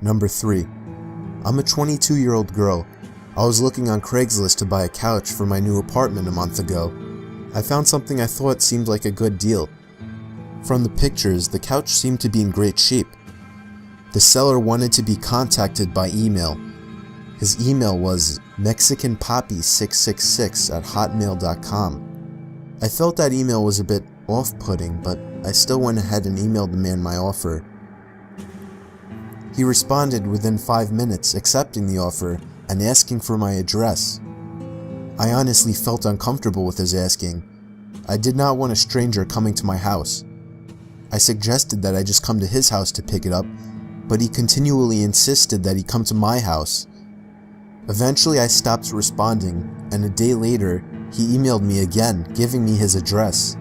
Number 3. I'm a 22-year-old girl. I was looking on Craigslist to buy a couch for my new apartment a month ago. I found something I thought seemed like a good deal. From the pictures, the couch seemed to be in great shape. The seller wanted to be contacted by email. His email was mexicanpoppy666@hotmail.com. I felt that email was a bit off-putting, but I still went ahead and emailed the man my offer. He responded within 5 minutes, accepting the offer and asking for my address. I honestly felt uncomfortable with his asking. I did not want a stranger coming to my house. I suggested that I just come to his house to pick it up, but he continually insisted that he come to my house. Eventually I stopped responding, and a day later, he emailed me again, giving me his address.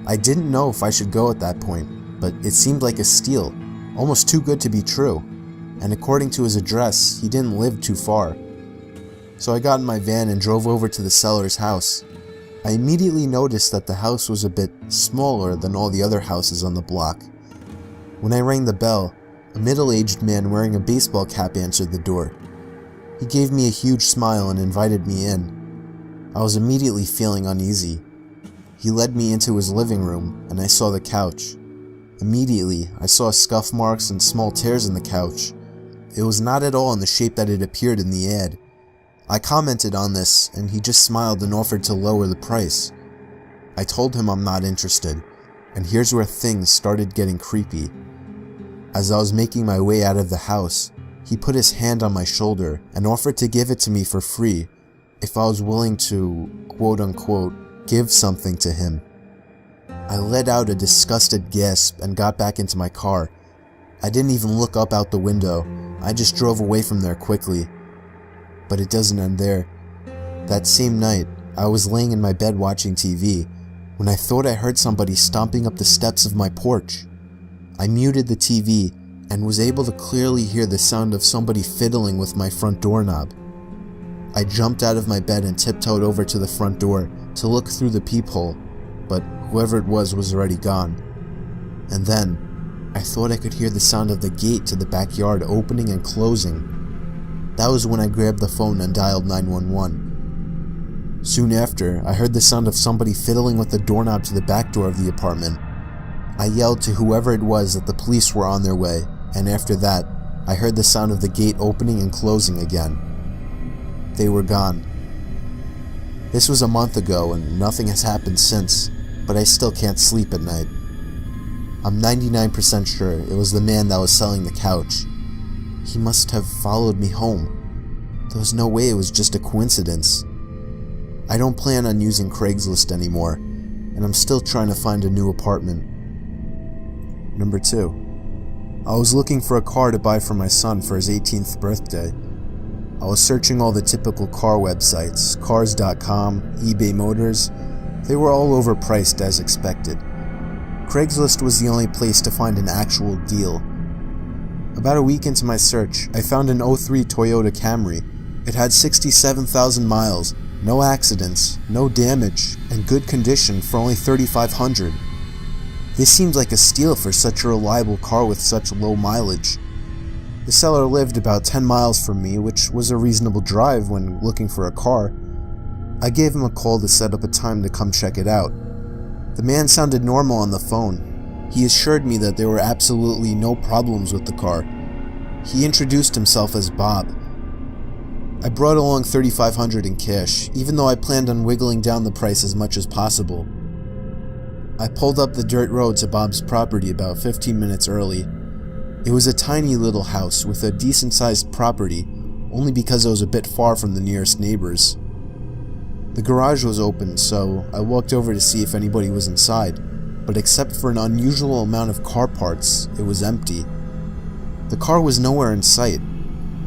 I didn't know if I should go at that point, but it seemed like a steal, almost too good to be true, and according to his address, he didn't live too far. So I got in my van and drove over to the seller's house. I immediately noticed that the house was a bit smaller than all the other houses on the block. When I rang the bell, a middle-aged man wearing a baseball cap answered the door. He gave me a huge smile and invited me in. I was immediately feeling uneasy. He led me into his living room, and I saw the couch. Immediately, I saw scuff marks and small tears in the couch. It was not at all in the shape that it appeared in the ad. I commented on this, and he just smiled and offered to lower the price. I told him I'm not interested, and here's where things started getting creepy. As I was making my way out of the house, he put his hand on my shoulder and offered to give it to me for free if I was willing to, quote-unquote, give something to him. I let out a disgusted gasp and got back into my car. I didn't even look up out the window. I just drove away from there quickly. But it doesn't end there. That same night, I was laying in my bed watching TV when I thought I heard somebody stomping up the steps of my porch. I muted the TV and was able to clearly hear the sound of somebody fiddling with my front doorknob. I jumped out of my bed and tiptoed over to the front door to look through the peephole, but whoever it was already gone. And then, I thought I could hear the sound of the gate to the backyard opening and closing. That was when I grabbed the phone and dialed 911. Soon after, I heard the sound of somebody fiddling with the doorknob to the back door of the apartment. I yelled to whoever it was that the police were on their way, and after that, I heard the sound of the gate opening and closing again. They were gone. This was a month ago and nothing has happened since, but I still can't sleep at night. I'm 99% sure it was the man that was selling the couch. He must have followed me home. There was no way it was just a coincidence. I don't plan on using Craigslist anymore, and I'm still trying to find a new apartment. Number 2. I was looking for a car to buy for my son for his 18th birthday. I was searching all the typical car websites, cars.com, eBay Motors. They were all overpriced as expected. Craigslist was the only place to find an actual deal. About a week into my search, I found an 03 Toyota Camry. It had 67,000 miles, no accidents, no damage, and good condition for only $3,500. This seemed like a steal for such a reliable car with such low mileage. The seller lived about 10 miles from me, which was a reasonable drive when looking for a car. I gave him a call to set up a time to come check it out. The man sounded normal on the phone. He assured me that there were absolutely no problems with the car. He introduced himself as Bob. I brought along $3,500 in cash, even though I planned on wiggling down the price as much as possible. I pulled up the dirt road to Bob's property about 15 minutes early. It was a tiny little house with a decent-sized property, only because it was a bit far from the nearest neighbors. The garage was open, so I walked over to see if anybody was inside, but except for an unusual amount of car parts, it was empty. The car was nowhere in sight.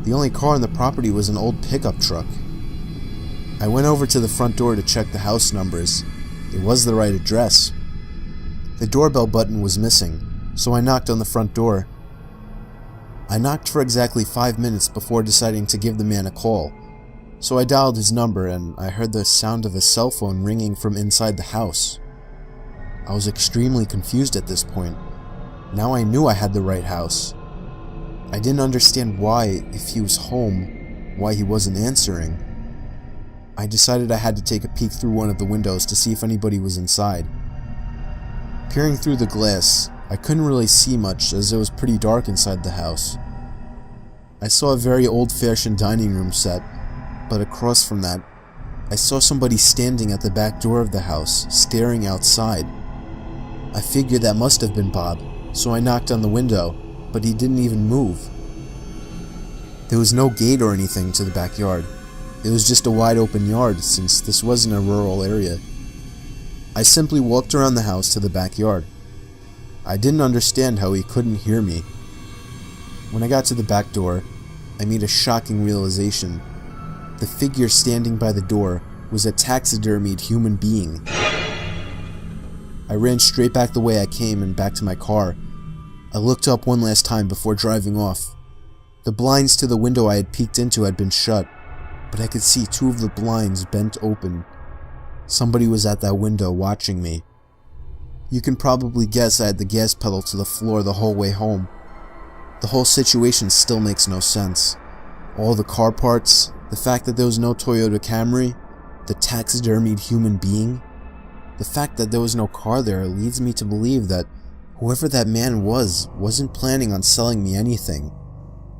The only car on the property was an old pickup truck. I went over to the front door to check the house numbers. It was the right address. The doorbell button was missing, so I knocked on the front door. I knocked for exactly 5 minutes before deciding to give the man a call. So I dialed his number and I heard the sound of a cell phone ringing from inside the house. I was extremely confused at this point. Now I knew I had the right house. I didn't understand why, if he was home, why he wasn't answering. I decided I had to take a peek through one of the windows to see if anybody was inside. Peering through the glass, I couldn't really see much as it was pretty dark inside the house. I saw a very old-fashioned dining room set, but across from that, I saw somebody standing at the back door of the house, staring outside. I figured that must have been Bob, so I knocked on the window, but he didn't even move. There was no gate or anything to the backyard. It was just a wide open yard since this wasn't a rural area. I simply walked around the house to the backyard. I didn't understand how he couldn't hear me. When I got to the back door, I made a shocking realization. The figure standing by the door was a taxidermied human being. I ran straight back the way I came and back to my car. I looked up one last time before driving off. The blinds to the window I had peeked into had been shut, but I could see two of the blinds bent open. Somebody was at that window watching me. You can probably guess I had the gas pedal to the floor the whole way home. The whole situation still makes no sense. All the car parts, the fact that there was no Toyota Camry, the taxidermied human being. The fact that there was no car there leads me to believe that whoever that man wasn't planning on selling me anything.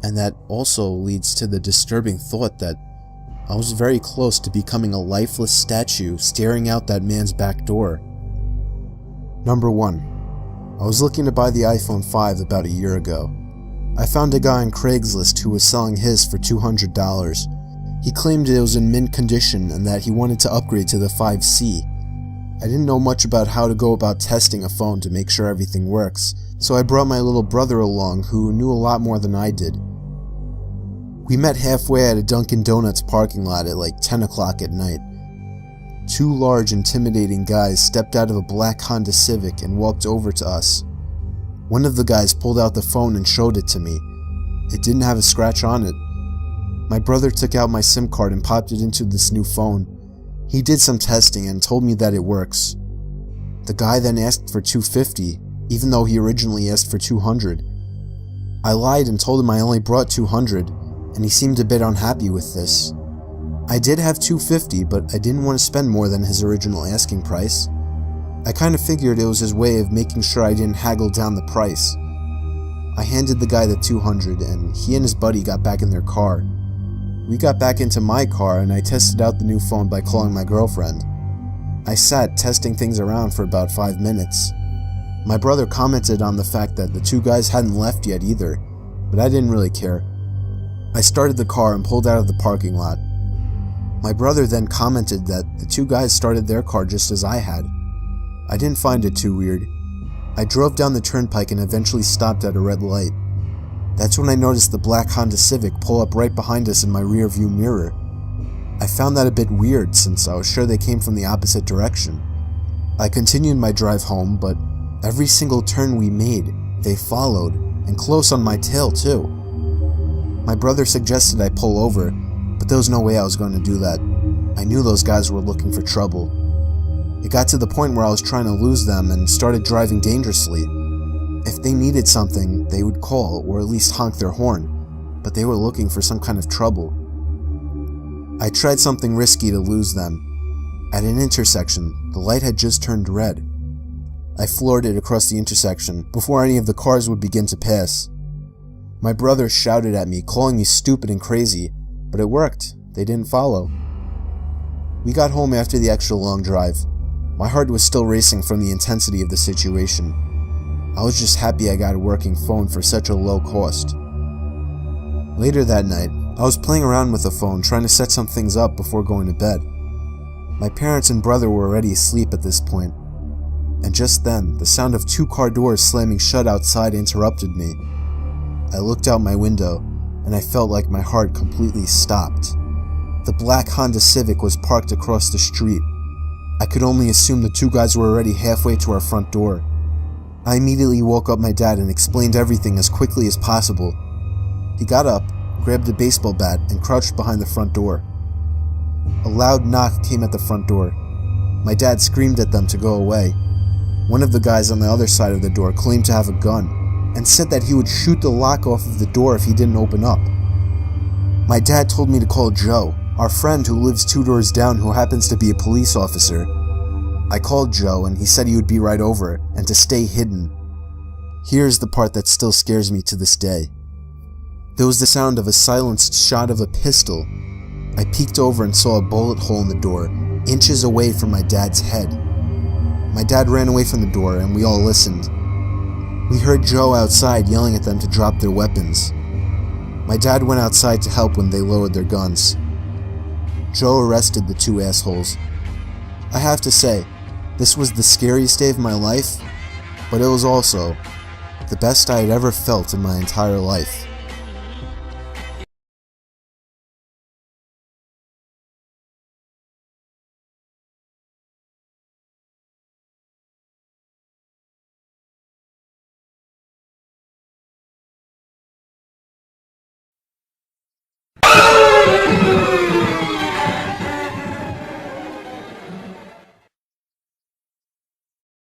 And that also leads to the disturbing thought that I was very close to becoming a lifeless statue staring out that man's back door. Number 1. I was looking to buy the iPhone 5 about a year ago. I found a guy on Craigslist who was selling his for $200. He claimed it was in mint condition and that he wanted to upgrade to the 5C. I didn't know much about how to go about testing a phone to make sure everything works, so I brought my little brother along who knew a lot more than I did. We met halfway at a Dunkin' Donuts parking lot at like 10 o'clock at night. Two large, intimidating guys stepped out of a black Honda Civic and walked over to us. One of the guys pulled out the phone and showed it to me. It didn't have a scratch on it. My brother took out my SIM card and popped it into this new phone. He did some testing and told me that it works. The guy then asked for $250, even though he originally asked for $200. I lied and told him I only brought $200, and he seemed a bit unhappy with this. I did have $250, but I didn't want to spend more than his original asking price. I kind of figured it was his way of making sure I didn't haggle down the price. I handed the guy the $200, and he and his buddy got back in their car. We got back into my car, and I tested out the new phone by calling my girlfriend. I sat testing things around for about 5 minutes. My brother commented on the fact that the two guys hadn't left yet either, but I didn't really care. I started the car and pulled out of the parking lot. My brother then commented that the two guys started their car just as I had. I didn't find it too weird. I drove down the turnpike and eventually stopped at a red light. That's when I noticed the black Honda Civic pull up right behind us in my rear view mirror. I found that a bit weird since I was sure they came from the opposite direction. I continued my drive home, but every single turn we made, they followed, and close on my tail too. My brother suggested I pull over, but there was no way I was going to do that. I knew those guys were looking for trouble. It got to the point where I was trying to lose them and started driving dangerously. If they needed something, they would call or at least honk their horn, but they were looking for some kind of trouble. I tried something risky to lose them. At an intersection, the light had just turned red. I floored it across the intersection before any of the cars would begin to pass. My brother shouted at me, calling me stupid and crazy, but it worked. They didn't follow. We got home after the extra long drive. My heart was still racing from the intensity of the situation. I was just happy I got a working phone for such a low cost. Later that night, I was playing around with the phone trying to set some things up before going to bed. My parents and brother were already asleep at this point, and just then, the sound of 2 car doors slamming shut outside interrupted me. I looked out my window, and I felt like my heart completely stopped. The black Honda Civic was parked across the street. I could only assume the 2 guys were already halfway to our front door. I immediately woke up my dad and explained everything as quickly as possible. He got up, grabbed a baseball bat, and crouched behind the front door. A loud knock came at the front door. My dad screamed at them to go away. One of the guys on the other side of the door claimed to have a gun, and said that he would shoot the lock off of the door if he didn't open up. My dad told me to call Joe, our friend who lives 2 doors down who happens to be a police officer. I called Joe and he said he would be right over and to stay hidden. Here's the part that still scares me to this day. There was the sound of a silenced shot of a pistol. I peeked over and saw a bullet hole in the door, inches away from my dad's head. My dad ran away from the door and we all listened. We heard Joe outside yelling at them to drop their weapons. My dad went outside to help when they lowered their guns. Joe arrested the 2 assholes. I have to say, this was the scariest day of my life, but it was also the best I had ever felt in my entire life.